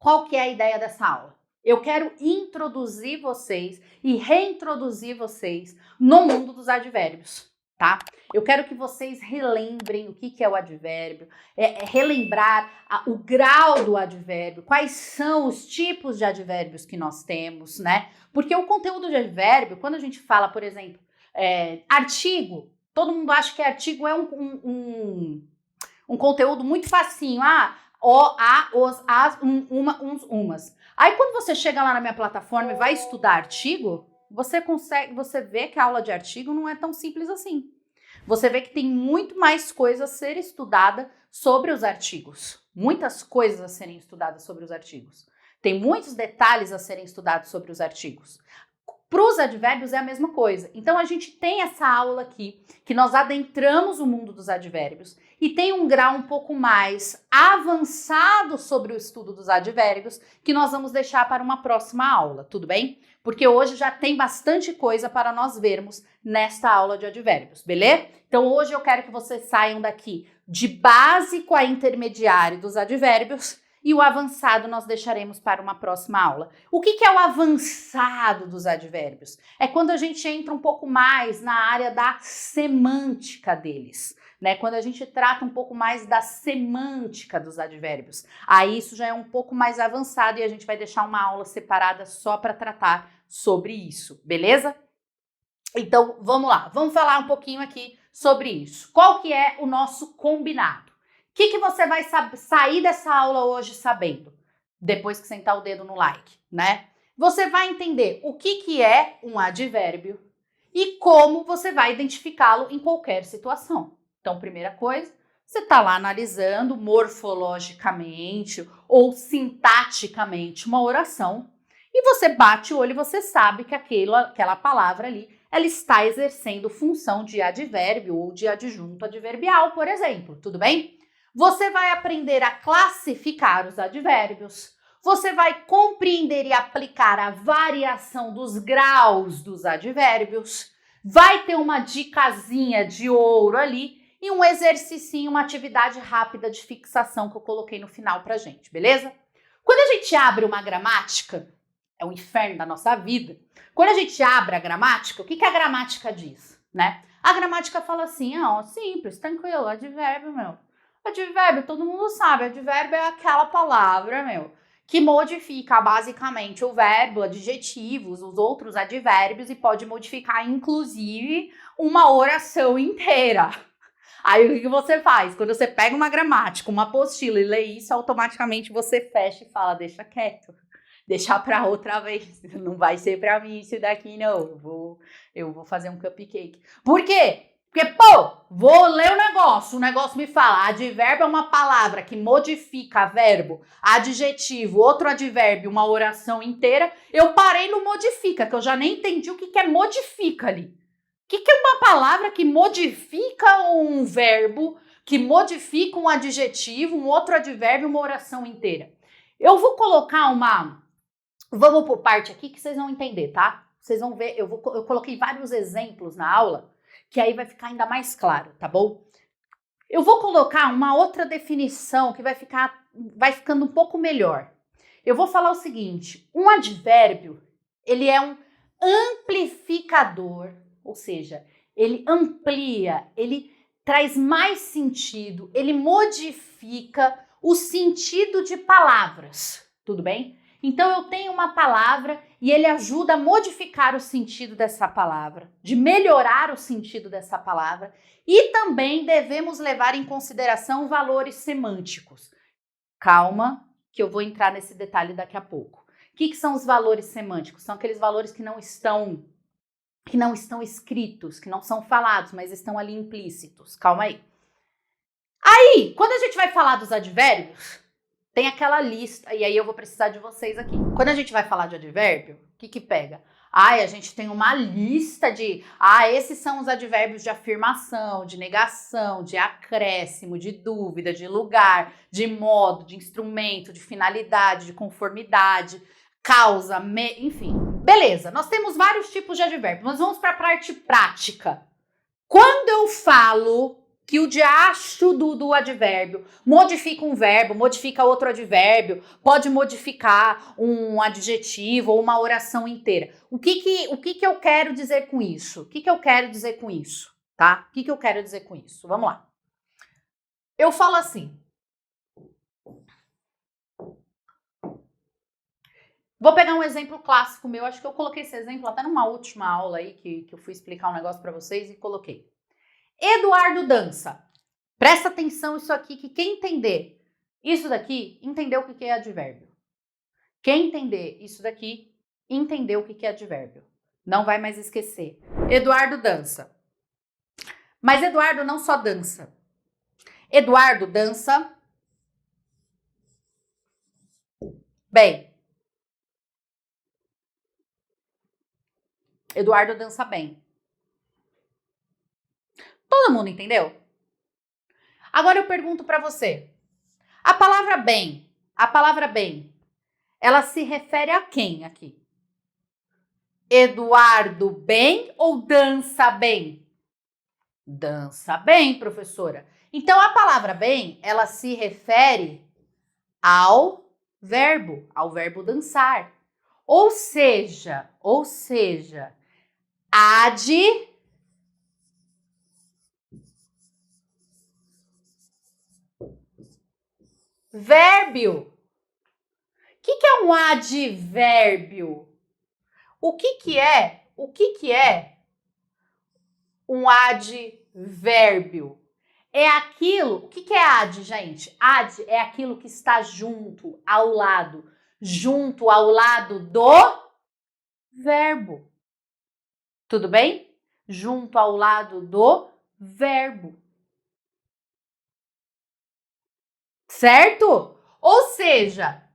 Qual que é a ideia dessa aula? Eu quero introduzir vocês e reintroduzir vocês no mundo dos advérbios, tá? Eu quero que vocês relembrem o que é o advérbio, relembrar o grau do advérbio, quais são os tipos de advérbios que nós temos, né? Porque o conteúdo de advérbio, quando a gente fala, por exemplo, artigo, todo mundo acha que artigo é um conteúdo muito facinho. O, a, os, as, uma, uns, umas. Aí quando você chega lá na minha plataforma e vai estudar artigo, você vê que a aula de artigo não é tão simples assim. Você vê que tem muito mais coisa a ser estudada sobre os artigos. Muitas coisas a serem estudadas sobre os artigos. Tem muitos detalhes a serem estudados sobre os artigos. Para os advérbios é a mesma coisa. Então a gente tem essa aula aqui, que nós adentramos o mundo dos advérbios e tem um grau um pouco mais avançado sobre o estudo dos advérbios, que nós vamos deixar para uma próxima aula, tudo bem? Porque hoje já tem bastante coisa para nós vermos nesta aula de advérbios, beleza? Então hoje eu quero que vocês saiam daqui de básico a intermediário dos advérbios, e o avançado nós deixaremos para uma próxima aula. O que é o avançado dos advérbios? É quando a gente entra um pouco mais na área da semântica deles, né? Quando a gente trata um pouco mais da semântica dos advérbios. Aí isso já é um pouco mais avançado e a gente vai deixar uma aula separada só para tratar sobre isso, beleza? Então vamos lá, vamos falar um pouquinho aqui sobre isso. Qual que é o nosso combinado? O que você vai sair dessa aula hoje sabendo? Depois que sentar o dedo no like, né? Você vai entender o que é um advérbio e como você vai identificá-lo em qualquer situação. Então, primeira coisa, você está lá analisando morfologicamente ou sintaticamente uma oração e você bate o olho e você sabe que aquela palavra ali, ela está exercendo função de advérbio ou de adjunto adverbial, por exemplo, tudo bem? Você vai aprender a classificar os advérbios, você vai compreender e aplicar a variação dos graus dos advérbios, vai ter uma dicasinha de ouro ali e um exercício, uma atividade rápida de fixação que eu coloquei no final pra gente, beleza? Quando a gente abre uma gramática, é o inferno da nossa vida, quando a gente abre a gramática, o que a gramática diz, né? A gramática fala assim, simples, tranquilo, advérbio, meu. Advérbio, todo mundo sabe, advérbio é aquela palavra, que modifica basicamente o verbo, adjetivos, os outros advérbios e pode modificar, inclusive, uma oração inteira. Aí o que você faz? Quando você pega uma gramática, uma apostila e lê isso, automaticamente você fecha e fala, deixa quieto, deixa pra outra vez, não vai ser pra mim isso daqui não, eu vou fazer um cupcake. Por quê? Porque, vou ler o negócio me fala, advérbio é uma palavra que modifica verbo, adjetivo, outro advérbio, uma oração inteira. Eu parei no modifica, que eu já nem entendi o que é modifica ali. O que é uma palavra que modifica um verbo, que modifica um adjetivo, um outro advérbio, uma oração inteira? Eu vou colocar vamos por parte aqui que vocês vão entender, tá? Vocês vão ver, eu coloquei vários exemplos na aula, que aí vai ficar ainda mais claro, tá bom? Eu vou colocar uma outra definição que vai ficando um pouco melhor. Eu vou falar o seguinte, um advérbio, ele é um amplificador, ou seja, ele amplia, ele traz mais sentido, ele modifica o sentido de palavras, tudo bem? Então eu tenho uma palavra e ele ajuda a modificar o sentido dessa palavra, de melhorar o sentido dessa palavra e também devemos levar em consideração valores semânticos. Calma, que eu vou entrar nesse detalhe daqui a pouco. O que são os valores semânticos? São aqueles valores que não estão escritos, que não são falados, mas estão ali implícitos. Calma aí. Aí, quando a gente vai falar dos advérbios, tem aquela lista, e aí eu vou precisar de vocês aqui. Quando a gente vai falar de advérbio, o que pega? A gente tem uma lista de... esses são os advérbios de afirmação, de negação, de acréscimo, de dúvida, de lugar, de modo, de instrumento, de finalidade, de conformidade, causa, enfim. Beleza, nós temos vários tipos de advérbio, mas vamos para a parte prática. Quando eu falo que o diacho do advérbio modifica um verbo, modifica outro advérbio, pode modificar um adjetivo ou uma oração inteira. O que eu quero dizer com isso? O que eu quero dizer com isso? Tá? O que eu quero dizer com isso? Vamos lá. Eu falo assim. Vou pegar um exemplo clássico meu. Acho que eu coloquei esse exemplo até numa última aula aí que eu fui explicar um negócio para vocês e coloquei. Eduardo dança. Presta atenção isso aqui, que quem entender isso daqui, entendeu o que é advérbio. Quem entender isso daqui, entendeu o que é advérbio. Não vai mais esquecer. Eduardo dança. Mas Eduardo não só dança. Eduardo dança bem. Eduardo dança bem. Todo mundo entendeu? Agora eu pergunto para você. A palavra bem, ela se refere a quem aqui? Eduardo bem ou dança bem? Dança bem, professora. Então a palavra bem, ela se refere ao verbo dançar. Ou seja, advérbio. O que é um advérbio? O que é um advérbio? É aquilo, o que é ad, gente? Ad é aquilo que está junto, ao lado do verbo. Tudo bem? Junto ao lado do verbo. Certo? Ou seja,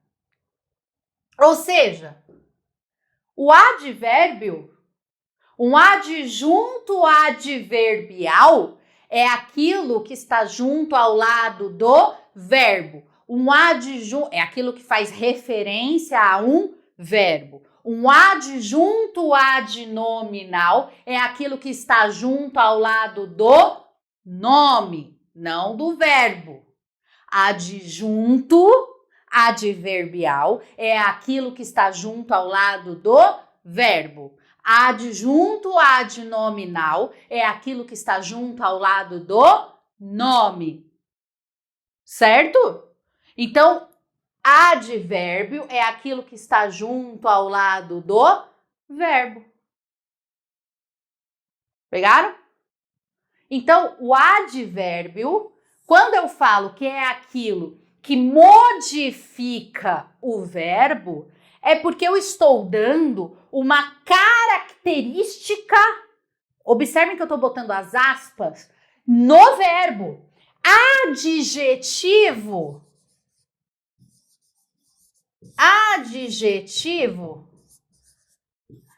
o advérbio, um adjunto adverbial é aquilo que está junto ao lado do verbo. Um adjunto é aquilo que faz referência a um verbo. Um adjunto adnominal é aquilo que está junto ao lado do nome, não do verbo. Adjunto adverbial é aquilo que está junto ao lado do verbo. Adjunto adnominal é aquilo que está junto ao lado do nome. Certo? Então, advérbio é aquilo que está junto ao lado do verbo. Pegaram? Então, o advérbio, quando eu falo que é aquilo que modifica o verbo, é porque eu estou dando uma característica, observem que eu estou botando as aspas, no verbo. Adjetivo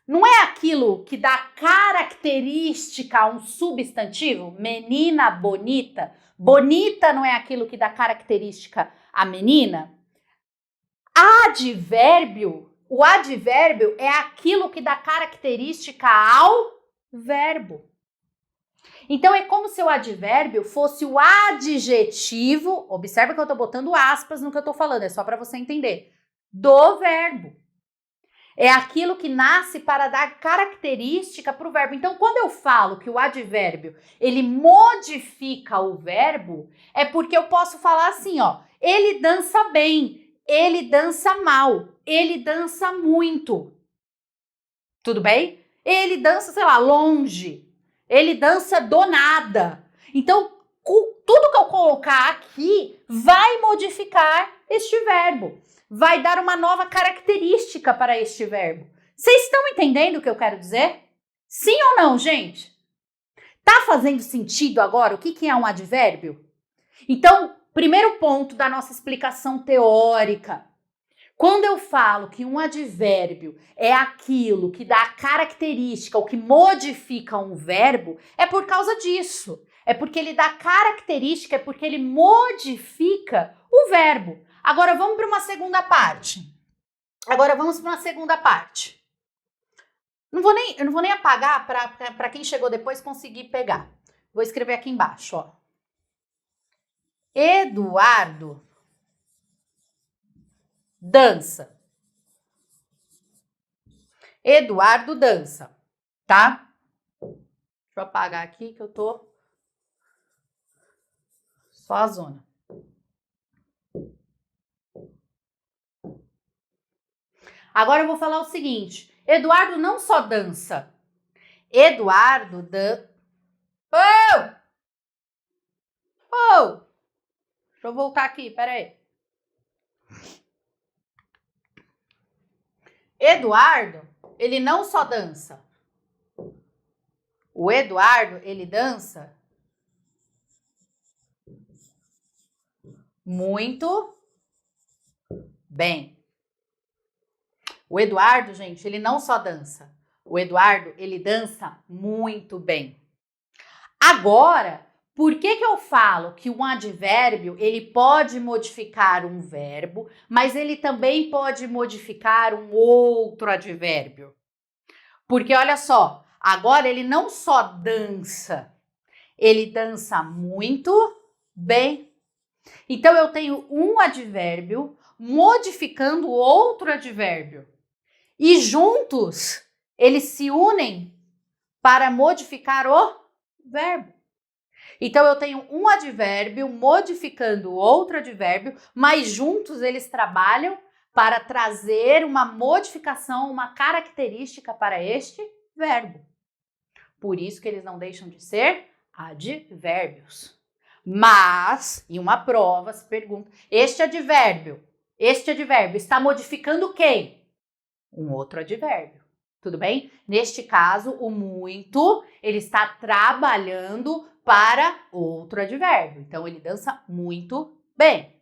não é aquilo que dá característica a um substantivo? Menina bonita. Bonita não é aquilo que dá característica a menina? Advérbio, o advérbio é aquilo que dá característica ao verbo. Então, é como se o advérbio fosse o adjetivo, observa que eu estou botando aspas no que eu estou falando, é só para você entender, do verbo. É aquilo que nasce para dar característica para o verbo. Então, quando eu falo que o advérbio, ele modifica o verbo, é porque eu posso falar assim, ó, ele dança bem, ele dança mal, ele dança muito. Tudo bem? Ele dança, sei lá, longe. Ele dança do nada. Então, tudo que eu colocar aqui vai modificar este verbo. Vai dar uma nova característica para este verbo. Vocês estão entendendo o que eu quero dizer? Sim ou não, gente? Tá fazendo sentido agora o que é um advérbio? Então, primeiro ponto da nossa explicação teórica. Quando eu falo que um advérbio é aquilo que dá característica ou que modifica um verbo, é por causa disso. É porque ele dá característica, é porque ele modifica o verbo. Agora vamos para uma segunda parte. Eu não vou nem apagar para quem chegou depois conseguir pegar. Vou escrever aqui embaixo, ó. Eduardo dança. Eduardo dança, tá? Deixa eu apagar aqui que eu tô só a zona. Agora eu vou falar o seguinte, Eduardo não só dança, Eduardo dança... Oh! Deixa eu voltar aqui, peraí. Eduardo, ele não só dança. O Eduardo, ele dança muito bem. O Eduardo, gente, ele não só dança. O Eduardo, ele dança muito bem. Agora, por que eu falo que um advérbio, ele pode modificar um verbo, mas ele também pode modificar um outro advérbio? Porque olha só, agora ele não só dança, ele dança muito bem. Então eu tenho um advérbio modificando outro advérbio. E juntos eles se unem para modificar o verbo. Então eu tenho um advérbio modificando outro advérbio, mas juntos eles trabalham para trazer uma modificação, uma característica para este verbo. Por isso que eles não deixam de ser advérbios. Mas, em uma prova, se pergunta, este advérbio está modificando quem? Um outro advérbio. Tudo bem? Neste caso, o muito, ele está trabalhando para outro advérbio. Então, ele dança muito bem.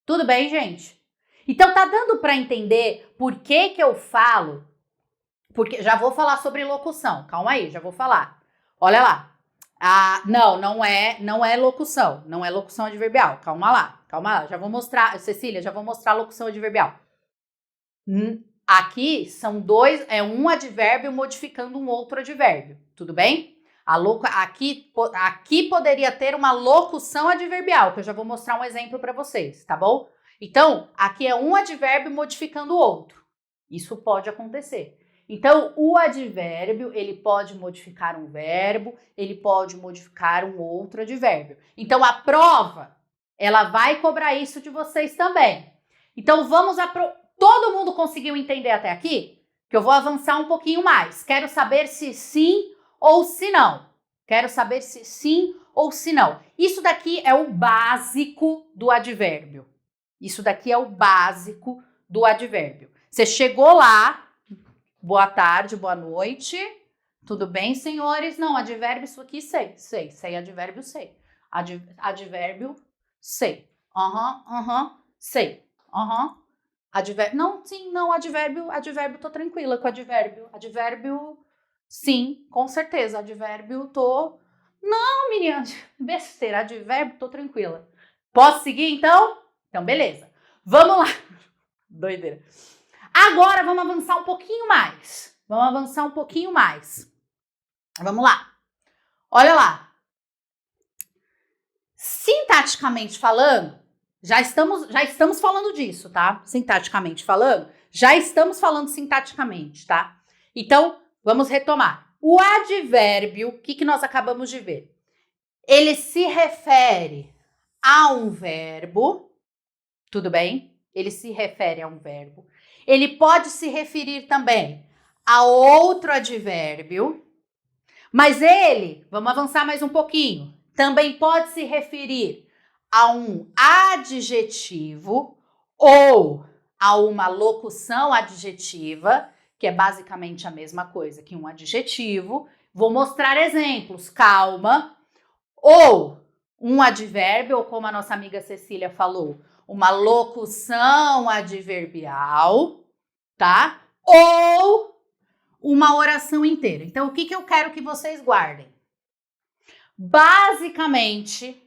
Tudo bem, gente? Então, tá dando para entender por que eu falo? Porque já vou falar sobre locução. Calma aí, já vou falar. Olha lá. Não é locução. Não é locução adverbial. Calma lá. Já vou mostrar, Cecília, já vou mostrar a locução adverbial. Aqui são um advérbio modificando um outro advérbio, tudo bem? Aqui poderia ter uma locução adverbial, que eu já vou mostrar um exemplo para vocês, tá bom? Então, aqui é um advérbio modificando o outro. Isso pode acontecer. Então, o advérbio, ele pode modificar um verbo, ele pode modificar um outro advérbio. Então, a prova, ela vai cobrar isso de vocês também. Então, todo mundo conseguiu entender até aqui? Que eu vou avançar um pouquinho mais. Quero saber se sim ou se não. Quero saber se sim ou se não. Isso daqui é o básico do advérbio. Isso daqui é o básico do advérbio. Você chegou lá, boa tarde, boa noite. Tudo bem, senhores? Não, advérbio, isso aqui sei. Sei, advérbio, sei. Advérbio, sei. Sei. Advérbio, tô tranquila com advérbio, sim, com certeza, advérbio, não, menina, besteira, advérbio, tô tranquila. Posso seguir, então? Então, beleza. Vamos lá. Doideira. Agora, vamos avançar um pouquinho mais. Vamos lá. Olha lá. Sintaticamente falando, já estamos falando disso, tá? Sintaticamente falando, já estamos falando sintaticamente, tá? Então, vamos retomar. O advérbio, o que nós acabamos de ver? Ele se refere a um verbo, tudo bem? Ele se refere a um verbo. Ele pode se referir também a outro advérbio, mas ele, vamos avançar mais um pouquinho, também pode se referir a um adjetivo ou a uma locução adjetiva, que é basicamente a mesma coisa que um adjetivo. Vou mostrar exemplos, calma. Ou um advérbio, ou como a nossa amiga Cecília falou, uma locução adverbial, tá? Ou uma oração inteira. Então, o que eu quero que vocês guardem? Basicamente,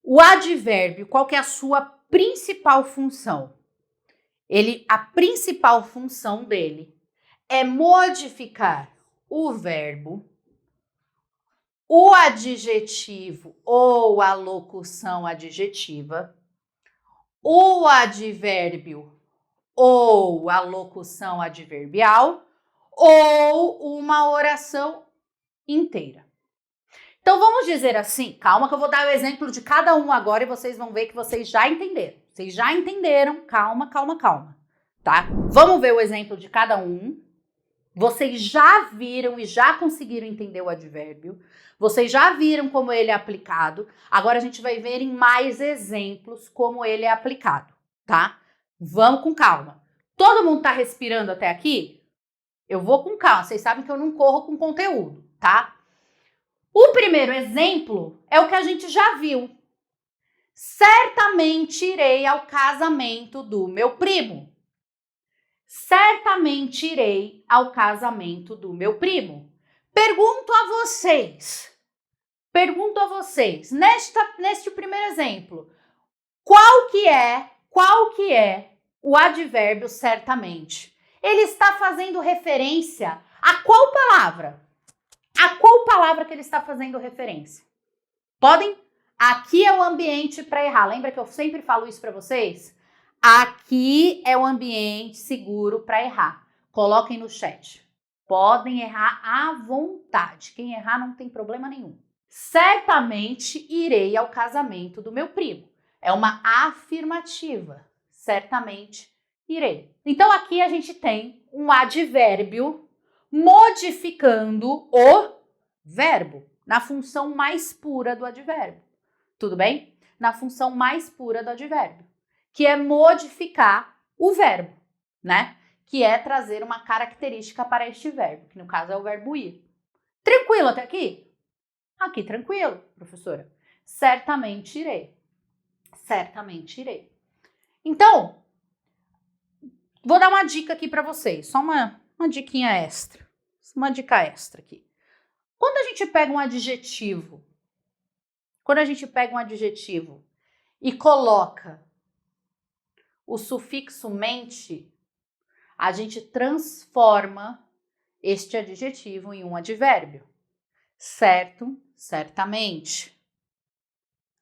o advérbio, qual que é a sua principal função? A principal função dele é modificar o verbo, o adjetivo ou a locução adjetiva, o advérbio ou a locução adverbial, ou uma oração inteira. Então vamos dizer assim, calma que eu vou dar o exemplo de cada um agora e vocês vão ver que vocês já entenderam. Vocês já entenderam, calma, calma, calma, tá? Vamos ver o exemplo de cada um. Vocês já viram e já conseguiram entender o advérbio. Vocês já viram como ele é aplicado. Agora a gente vai ver em mais exemplos como ele é aplicado, tá? Vamos com calma. Todo mundo tá respirando até aqui? Eu vou com calma. Vocês sabem que eu não corro com conteúdo, tá? O primeiro exemplo é o que a gente já viu. Certamente irei ao casamento do meu primo. Certamente irei ao casamento do meu primo. Pergunto a vocês, neste primeiro exemplo, qual que é o advérbio certamente? Ele está fazendo referência a qual palavra? A qual palavra que ele está fazendo referência? Podem? Aqui é o ambiente para errar. Lembra que eu sempre falo isso para vocês? Aqui é o ambiente seguro para errar. Coloquem no chat. Podem errar à vontade. Quem errar não tem problema nenhum. Certamente irei ao casamento do meu primo. É uma afirmativa. Certamente irei. Então aqui a gente tem um advérbio modificando o verbo na função mais pura do advérbio. Tudo bem? Na função mais pura do advérbio, que é modificar o verbo, né? Que é trazer uma característica para este verbo, que no caso é o verbo ir. Tranquilo até aqui? Aqui tranquilo, professora. Certamente irei. Certamente irei. Então, vou dar uma dica aqui para vocês, só uma diquinha extra. Uma dica extra aqui. Quando a gente pega um adjetivo, e coloca o sufixo mente, a gente transforma este adjetivo em um advérbio. Certo, certamente.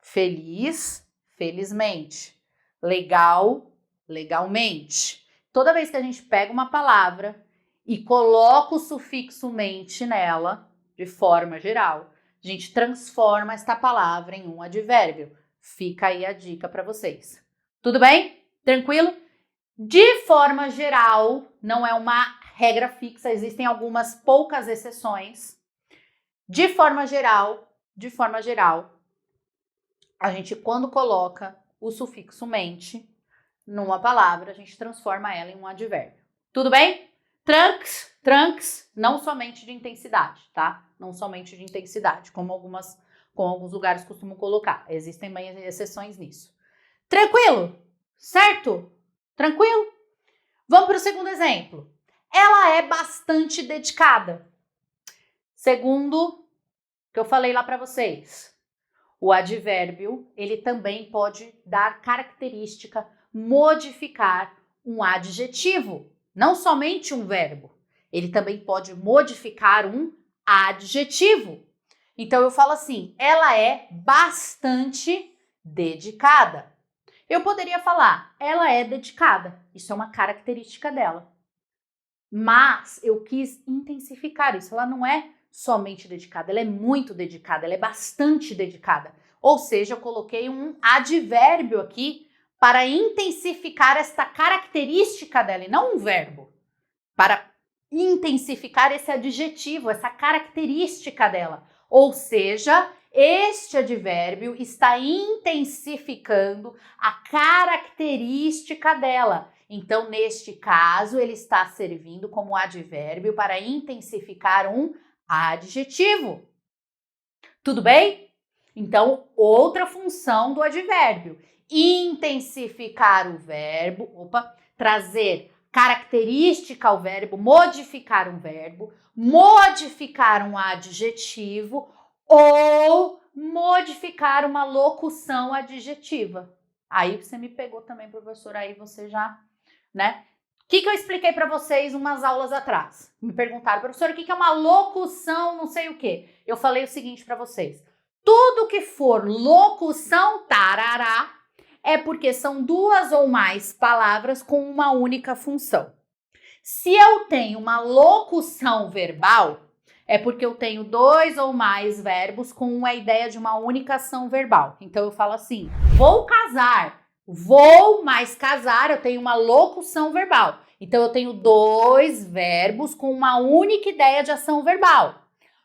Feliz, felizmente. Legal, legalmente. Toda vez que a gente pega uma palavra e coloca o sufixo mente nela, de forma geral, a gente transforma esta palavra em um advérbio. Fica aí a dica para vocês. Tudo bem? Tranquilo? De forma geral, não é uma regra fixa, existem algumas poucas exceções. De forma geral, a gente quando coloca o sufixo mente numa palavra, a gente transforma ela em um advérbio. Tudo bem? Tranks, não somente de intensidade, tá? Não somente de intensidade, como alguns lugares costumam colocar. Existem bem exceções nisso. Tranquilo? Certo? Tranquilo? Vamos para o segundo exemplo. Ela é bastante dedicada. Segundo o que eu falei lá para vocês, o advérbio, ele também pode dar característica, modificar um adjetivo, não somente um verbo. Ele também pode modificar um adjetivo. Então eu falo assim, ela é bastante dedicada. Eu poderia falar, ela é dedicada. Isso é uma característica dela. Mas eu quis intensificar isso. Ela não é somente dedicada, ela é muito dedicada, ela é bastante dedicada. Ou seja, eu coloquei um advérbio aqui para intensificar esta característica dela, e não um verbo. Para intensificar esse adjetivo, essa característica dela. Ou seja, este advérbio está intensificando a característica dela. Então, neste caso, ele está servindo como advérbio para intensificar um adjetivo. Tudo bem? Então, outra função do advérbio. Intensificar o verbo, trazer característica ao verbo, modificar um verbo, modificar um adjetivo ou modificar uma locução adjetiva. Aí você me pegou também, professor, aí você já, né, que eu expliquei para vocês umas aulas atrás? Me perguntaram, professor, o que é uma locução, não sei o quê. Eu falei o seguinte para vocês. Tudo que for locução, tarará, é porque são duas ou mais palavras com uma única função. Se eu tenho uma locução verbal, é porque eu tenho dois ou mais verbos com uma ideia de uma única ação verbal. Então eu falo assim, vou casar, vou mais casar, eu tenho uma locução verbal. Então eu tenho dois verbos com uma única ideia de ação verbal.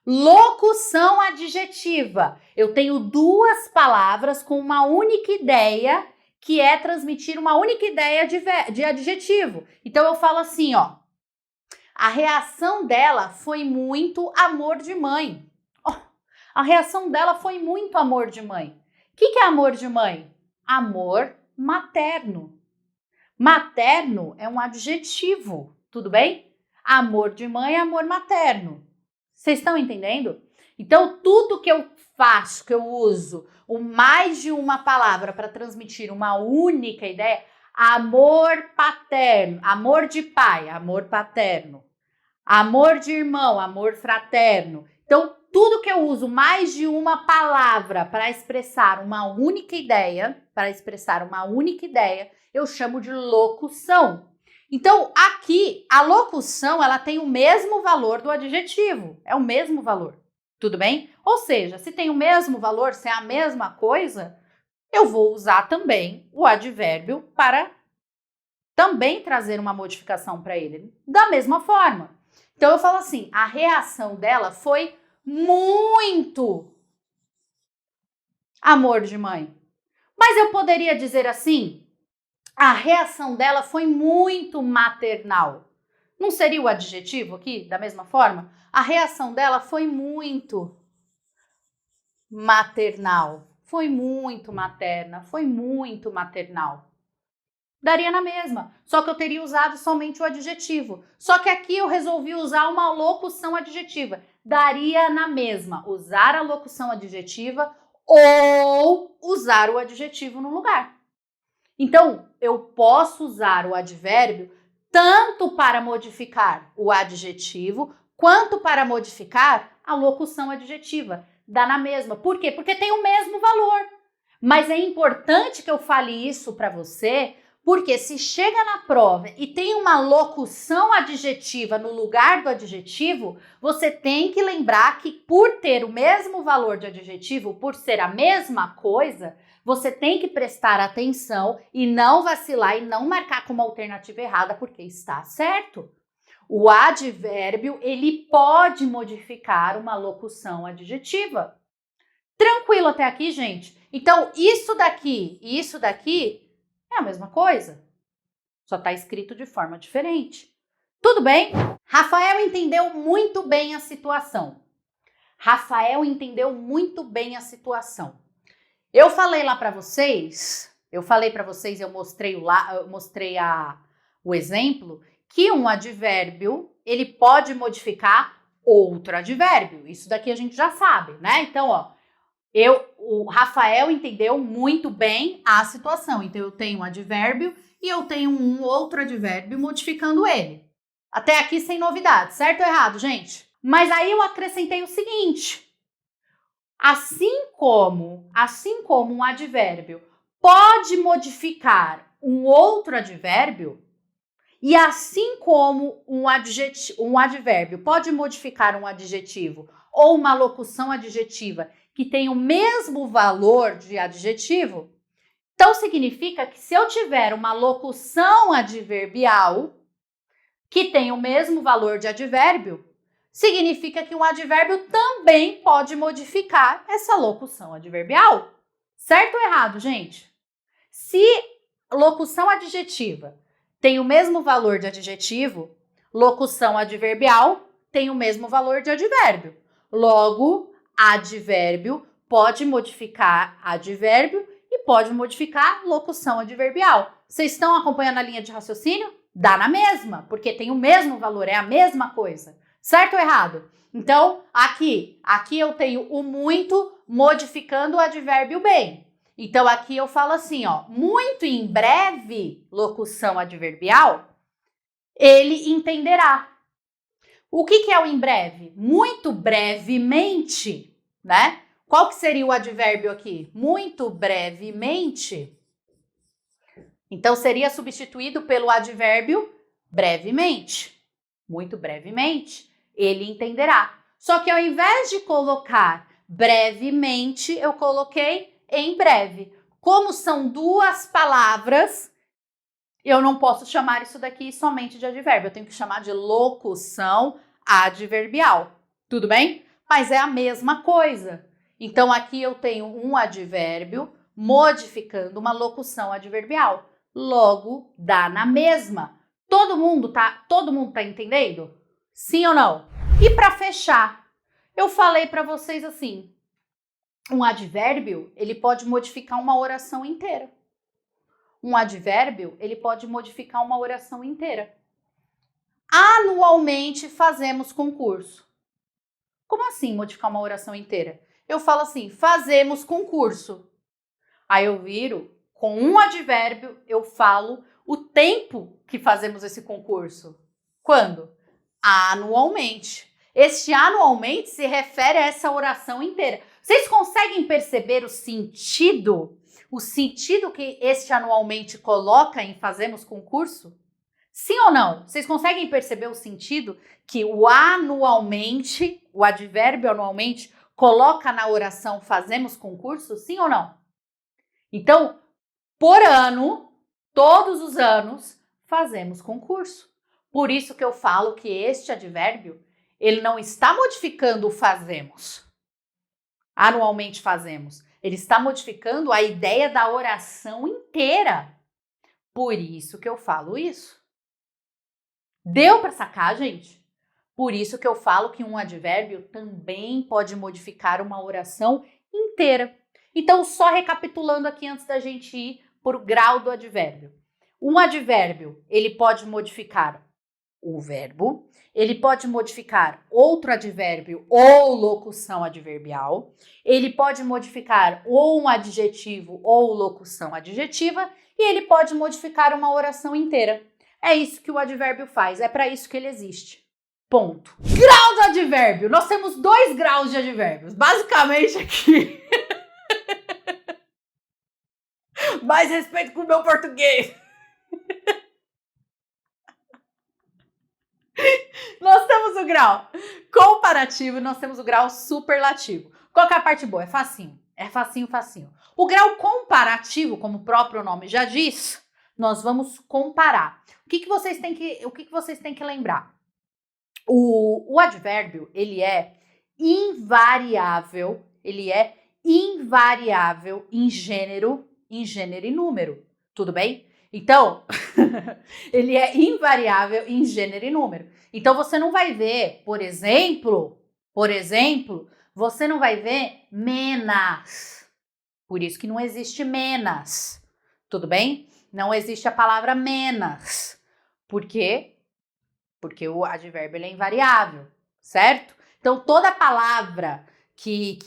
Locução adjetiva, eu tenho duas palavras com uma única ideia, que é transmitir uma única ideia de adjetivo. Então eu falo assim, ó. A reação dela foi muito amor de mãe. Oh, a reação dela foi muito amor de mãe. O que é amor de mãe? Amor materno. Materno é um adjetivo, tudo bem? Amor de mãe é amor materno. Vocês estão entendendo? Então, tudo que eu faço, que eu uso mais de uma palavra para transmitir uma única ideia, amor paterno, amor de pai, amor paterno. Amor de irmão, amor fraterno. Então, tudo que eu uso mais de uma palavra para expressar uma única ideia, eu chamo de locução. Então, aqui, a locução, ela tem o mesmo valor do adjetivo. É o mesmo valor. Tudo bem? Ou seja, se tem o mesmo valor, se é a mesma coisa, eu vou usar também o advérbio para também trazer uma modificação para ele. Da mesma forma. Então, eu falo assim, a reação dela foi muito amor de mãe. Mas eu poderia dizer assim, a reação dela foi muito maternal. Não seria o adjetivo aqui, da mesma forma? A reação dela foi muito maternal. Foi muito materna, foi muito maternal. Daria na mesma, só que eu teria usado somente o adjetivo. Só que aqui eu resolvi usar uma locução adjetiva. Daria na mesma, usar a locução adjetiva ou usar o adjetivo no lugar. Então, eu posso usar o advérbio tanto para modificar o adjetivo, quanto para modificar a locução adjetiva. Dá na mesma. Por quê? Porque tem o mesmo valor. Mas é importante que eu fale isso para você, porque se chega na prova e tem uma locução adjetiva no lugar do adjetivo, você tem que lembrar que por ter o mesmo valor de adjetivo, por ser a mesma coisa, você tem que prestar atenção e não vacilar e não marcar como alternativa errada, porque está certo. O advérbio, ele pode modificar uma locução adjetiva. Tranquilo até aqui, gente? Então, isso daqui e isso daqui é a mesma coisa, só está escrito de forma diferente. Tudo bem? Rafael entendeu muito bem a situação. Eu falei lá para vocês, eu mostrei o exemplo, que um advérbio, ele pode modificar outro advérbio. Isso daqui a gente já sabe, né? Então, ó, o Rafael entendeu muito bem a situação. Então, eu tenho um advérbio e eu tenho um outro advérbio modificando ele. Até aqui sem novidade, certo ou errado, gente? Mas aí eu acrescentei o seguinte. Assim como um advérbio pode modificar um outro advérbio, e assim como um advérbio pode modificar um adjetivo ou uma locução adjetiva que tem o mesmo valor de adjetivo, então significa que se eu tiver uma locução adverbial que tem o mesmo valor de advérbio, significa que um advérbio também pode modificar essa locução adverbial. Certo ou errado, gente? Se locução adjetiva tem o mesmo valor de adjetivo, locução adverbial tem o mesmo valor de advérbio. Logo, advérbio pode modificar advérbio e pode modificar locução adverbial. Vocês estão acompanhando a linha de raciocínio? Dá na mesma, porque tem o mesmo valor, é a mesma coisa. Certo ou errado? Então, aqui eu tenho o muito modificando o advérbio bem. Então, aqui eu falo assim, ó, muito em breve, locução adverbial, ele entenderá. O que é o em breve? Muito brevemente, né? Qual que seria o advérbio aqui? Muito brevemente. Então, seria substituído pelo advérbio brevemente. Muito brevemente, ele entenderá. Só que ao invés de colocar brevemente, eu coloquei em breve. Como são duas palavras, eu não posso chamar isso daqui somente de advérbio. Eu tenho que chamar de locução adverbial. Tudo bem? Mas é a mesma coisa. Então, aqui eu tenho um advérbio modificando uma locução adverbial. Logo, dá na mesma. Todo mundo tá entendendo? Sim ou não? E para fechar, eu falei para vocês assim, um advérbio, ele pode modificar uma oração inteira. Um advérbio, ele pode modificar uma oração inteira. Anualmente fazemos concurso. Como assim modificar uma oração inteira? Eu falo assim, fazemos concurso. Aí eu viro, com um advérbio, eu falo o tempo que fazemos esse concurso. Quando? Anualmente. Este anualmente se refere a essa oração inteira. Vocês conseguem perceber o sentido? O sentido que este anualmente coloca em fazemos concurso? Sim ou não? Vocês conseguem perceber o sentido que o anualmente, o advérbio anualmente, coloca na oração fazemos concurso? Sim ou não? Então, por ano, todos os anos, fazemos concurso. Por isso que eu falo que este advérbio, ele não está modificando o fazemos. Anualmente fazemos. Ele está modificando a ideia da oração inteira. Por isso que eu falo isso. Deu para sacar, gente? Por isso que eu falo que um advérbio também pode modificar uma oração inteira. Então, só recapitulando aqui antes da gente ir por grau do advérbio. Um advérbio, ele pode modificar o verbo, ele pode modificar outro advérbio ou locução adverbial, ele pode modificar ou um adjetivo ou locução adjetiva e ele pode modificar uma oração inteira. É isso que o advérbio faz, é para isso que ele existe. Ponto. Grau do advérbio. Nós temos 2 graus de advérbios. Basicamente aqui. Mais respeito com o meu português. Nós temos o grau comparativo e nós temos o grau superlativo. Qual que é a parte boa? É facinho. É facinho, facinho. O grau comparativo, como o próprio nome já diz, nós vamos comparar. O que vocês têm que lembrar? O advérbio, ele é invariável em gênero e número, tudo bem? Então, ele é invariável em gênero e número. Então, você não vai ver, por exemplo, você não vai ver menas. Por isso que não existe menas, tudo bem? Não existe a palavra menas. Por quê? Porque o advérbio ele é invariável, certo? Então, toda palavra que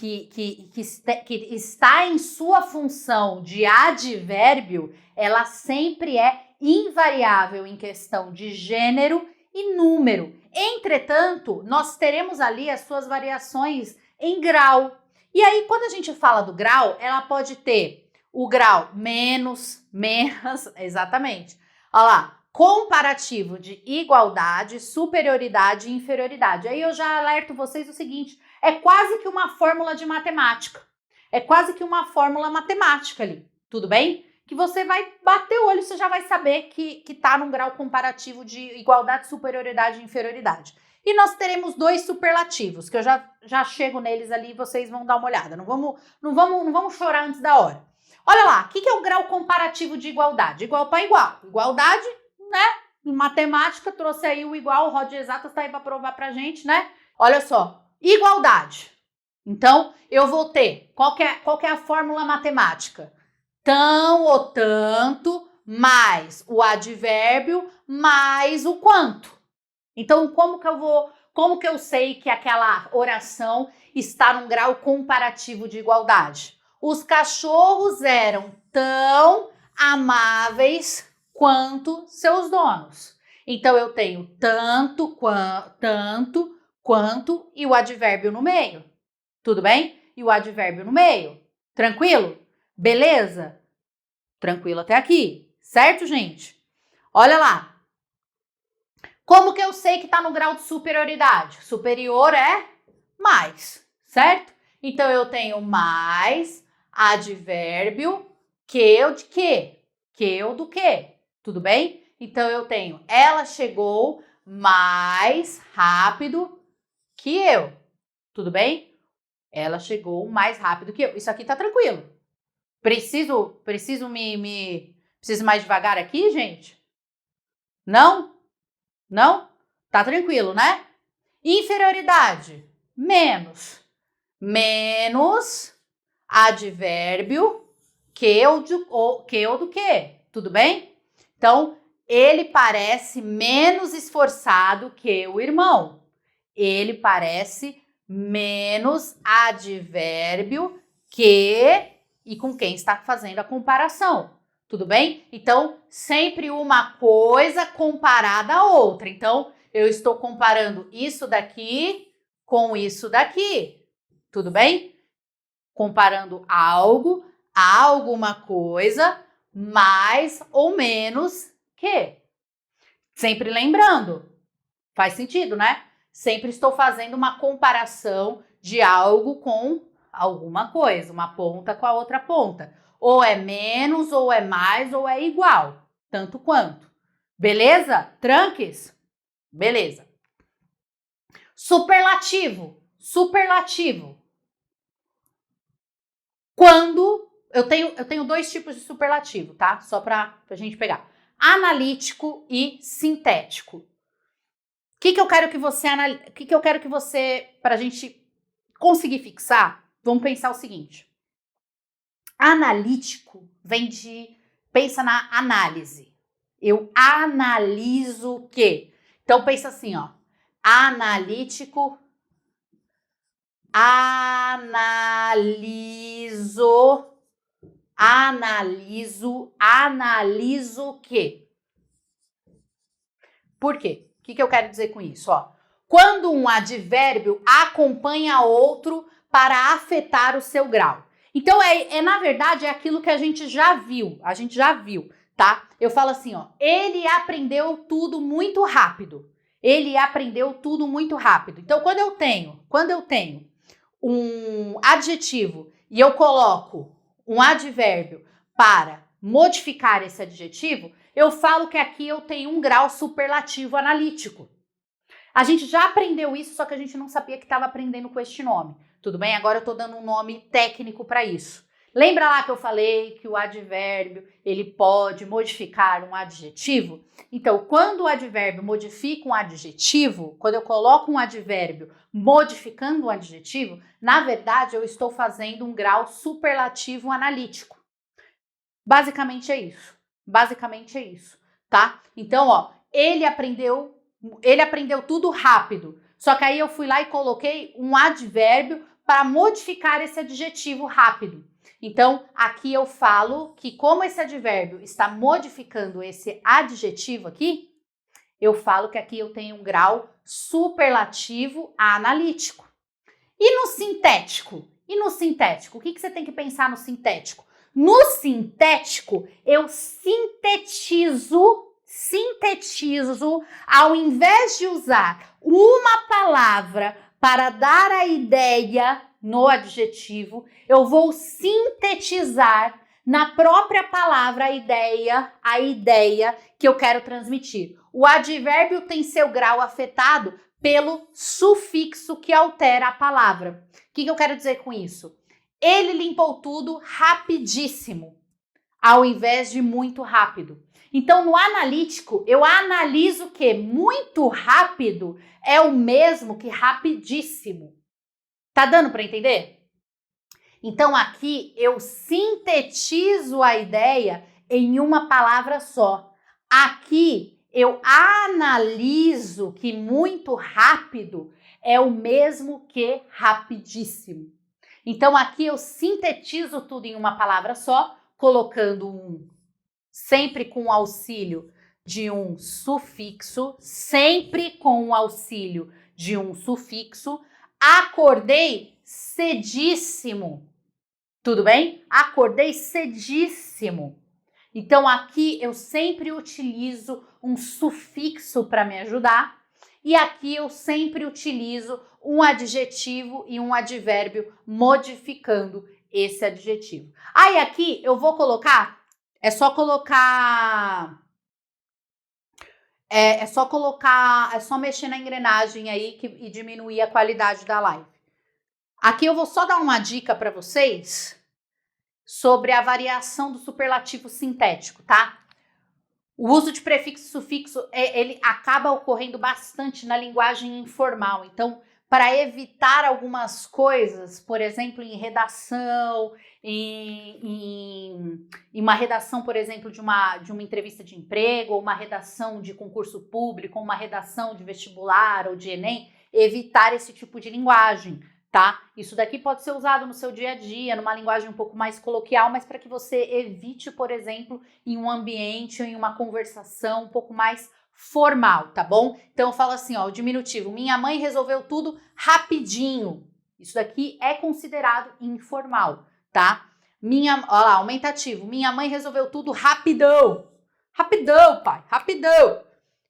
está em sua função de advérbio, ela sempre é invariável em questão de gênero e número. Entretanto, nós teremos ali as suas variações em grau. E aí, quando a gente fala do grau, ela pode ter o grau menos, exatamente. Olha lá. Comparativo de igualdade, superioridade e inferioridade. Aí eu já alerto vocês o seguinte, é quase que uma fórmula de matemática. É quase que uma fórmula matemática ali, tudo bem? Que você vai bater o olho, você já vai saber que está num grau comparativo de igualdade, superioridade e inferioridade. E nós teremos 2 superlativos, que eu já chego neles ali e vocês vão dar uma olhada. Não vamos chorar antes da hora. Olha lá, o que é o grau comparativo de igualdade? Igual para igual. Igualdade, né? Em matemática, trouxe aí o igual, o Rod de Exatas tá aí para provar pra gente, né? Olha só, igualdade. Então, eu vou ter, qual que é a fórmula matemática? Tão ou tanto mais o advérbio mais o quanto. Então, como que eu sei que aquela oração está num grau comparativo de igualdade? Os cachorros eram tão amáveis quanto seus donos. Então, eu tenho tanto, quanto e o advérbio no meio. Tudo bem? E o advérbio no meio. Tranquilo? Beleza? Tranquilo até aqui. Certo, gente? Olha lá. Como que eu sei que está no grau de superioridade? Superior é mais, certo? Então, eu tenho mais advérbio que o de quê? Que o do quê? Tudo bem? Então, eu tenho ela chegou mais rápido que eu. Tudo bem? Ela chegou mais rápido que eu. Isso aqui tá tranquilo. Preciso mais devagar aqui, gente? Não? Não? Tá tranquilo, né? Inferioridade. Menos. Menos advérbio que o do que. Tudo bem? Então, ele parece menos esforçado que o irmão. Ele parece menos advérbio que e com quem está fazendo a comparação. Tudo bem? Então, sempre uma coisa comparada a outra. Então, eu estou comparando isso daqui com isso daqui. Tudo bem? Comparando algo a alguma coisa mais ou menos que. Sempre lembrando. Faz sentido, né? Sempre estou fazendo uma comparação de algo com alguma coisa, uma ponta com a outra ponta. Ou é menos, ou é mais, ou é igual. Tanto quanto. Beleza? Tranques? Beleza. Superlativo. Superlativo. Quando eu tenho dois tipos de superlativo, tá? Só pra gente pegar. Analítico e sintético. O que eu quero que você, para a gente conseguir fixar, vamos pensar o seguinte. Analítico vem de, pensa na análise. Eu analiso o quê? Então pensa assim, ó. Analítico, analiso o quê? Por quê? O que eu quero dizer com isso? Ó, quando um advérbio acompanha outro para afetar o seu grau. Então, na verdade, é aquilo que a gente já viu. Tá? Eu falo assim, ó, ele aprendeu tudo muito rápido. Ele aprendeu tudo muito rápido. Então, quando eu tenho um adjetivo e eu coloco um advérbio para modificar esse adjetivo, eu falo que aqui eu tenho um grau superlativo analítico. A gente já aprendeu isso, só que a gente não sabia que estava aprendendo com este nome. Tudo bem? Agora eu estou dando um nome técnico para isso. Lembra lá que eu falei que o advérbio ele pode modificar um adjetivo? Então, quando o advérbio modifica um adjetivo, quando eu coloco um advérbio modificando um adjetivo, na verdade eu estou fazendo um grau superlativo analítico. Basicamente é isso, tá? Então, ó, ele aprendeu tudo rápido. Só que aí eu fui lá e coloquei um advérbio para modificar esse adjetivo rápido. Então, aqui eu falo que como esse advérbio está modificando esse adjetivo aqui, eu falo que aqui eu tenho um grau superlativo analítico. E no sintético? O que você tem que pensar no sintético? No sintético, eu sintetizo, ao invés de usar uma palavra para dar a ideia no adjetivo, eu vou sintetizar na própria palavra a ideia que eu quero transmitir. O advérbio tem seu grau afetado pelo sufixo que altera a palavra. O que eu quero dizer com isso? Ele limpou tudo rapidíssimo, ao invés de muito rápido. Então, no analítico, eu analiso o que muito rápido é o mesmo que rapidíssimo. Tá dando para entender? Então, aqui eu sintetizo a ideia em uma palavra só. Aqui eu analiso que muito rápido é o mesmo que rapidíssimo. Então, aqui eu sintetizo tudo em uma palavra só, colocando sempre com auxílio de um sufixo, sempre com o auxílio de um sufixo. Acordei cedíssimo. Tudo bem? Acordei cedíssimo. Então, aqui eu sempre utilizo um sufixo para me ajudar. E aqui eu sempre utilizo um adjetivo e um advérbio modificando esse adjetivo. Aí aqui eu vou colocar, é só mexer na engrenagem aí e diminuir a qualidade da live. Aqui eu vou só dar uma dica para vocês sobre a variação do superlativo sintético, tá? O uso de prefixo e sufixo, ele acaba ocorrendo bastante na linguagem informal. Então, para evitar algumas coisas, por exemplo, em redação, em uma redação, por exemplo, de uma entrevista de emprego, ou uma redação de concurso público, ou uma redação de vestibular ou de Enem, evitar esse tipo de linguagem, tá? Isso daqui pode ser usado no seu dia a dia, numa linguagem um pouco mais coloquial, mas para que você evite, por exemplo, em um ambiente ou em uma conversação um pouco mais formal, tá bom? Então eu falo assim, ó, o diminutivo, minha mãe resolveu tudo rapidinho. Isso daqui é considerado informal, tá? Ó lá, aumentativo, minha mãe resolveu tudo rapidão. Rapidão, pai, rapidão.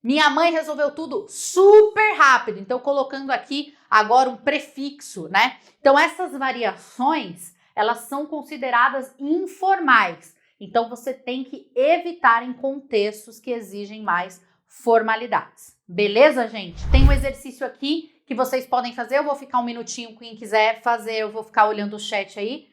Minha mãe resolveu tudo super rápido. Então, colocando aqui agora um prefixo, né? Então, essas variações, elas são consideradas informais. Então, você tem que evitar em contextos que exigem mais formalidades. Beleza, gente? Tem um exercício aqui que vocês podem fazer. Eu vou ficar um minutinho, quem quiser fazer, eu vou ficar olhando o chat aí.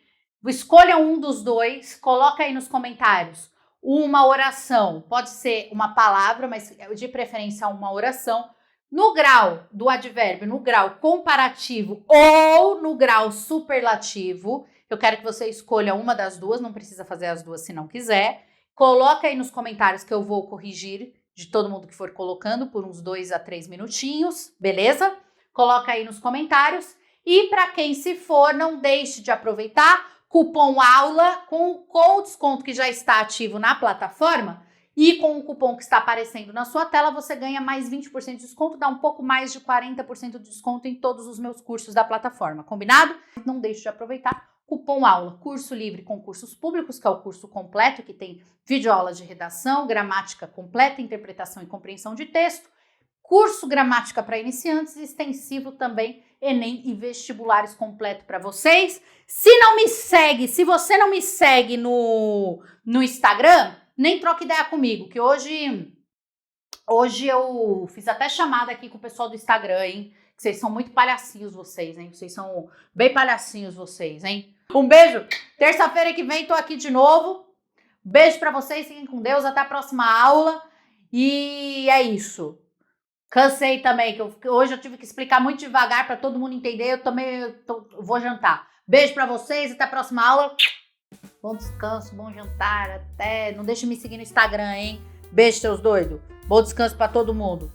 Escolha um dos dois, coloca aí nos comentários. Uma oração, pode ser uma palavra, mas de preferência uma oração, no grau do advérbio, no grau comparativo ou no grau superlativo. Eu quero que você escolha uma das duas, não precisa fazer as duas se não quiser. Coloca aí nos comentários que eu vou corrigir de todo mundo que for colocando por uns 2 a 3 minutinhos, beleza? Coloca aí nos comentários. E para quem se for, não deixe de aproveitar cupom AULA com o desconto que já está ativo na plataforma e com o cupom que está aparecendo na sua tela, você ganha mais 20% de desconto, dá um pouco mais de 40% de desconto em todos os meus cursos da plataforma, combinado? Não deixe de aproveitar, cupom AULA, curso livre com cursos públicos, que é o curso completo, que tem videoaulas de redação, gramática completa, interpretação e compreensão de texto, curso gramática para iniciantes, extensivo também, Enem e vestibulares completo para vocês. Se você não me segue no Instagram, nem troca ideia comigo, que hoje eu fiz até chamada aqui com o pessoal do Instagram, hein? Que vocês são muito palhacinhos vocês, hein? Vocês são bem palhacinhos vocês, hein? Um beijo. Terça-feira que vem tô aqui de novo. Beijo para vocês, fiquem com Deus, até a próxima aula. E é isso. Cansei também, que hoje eu tive que explicar muito devagar para todo mundo entender. Eu também vou jantar. Beijo para vocês, até a próxima aula. Bom descanso, bom jantar, até. Não deixe de me seguir no Instagram, hein? Beijo, seus doidos. Bom descanso para todo mundo.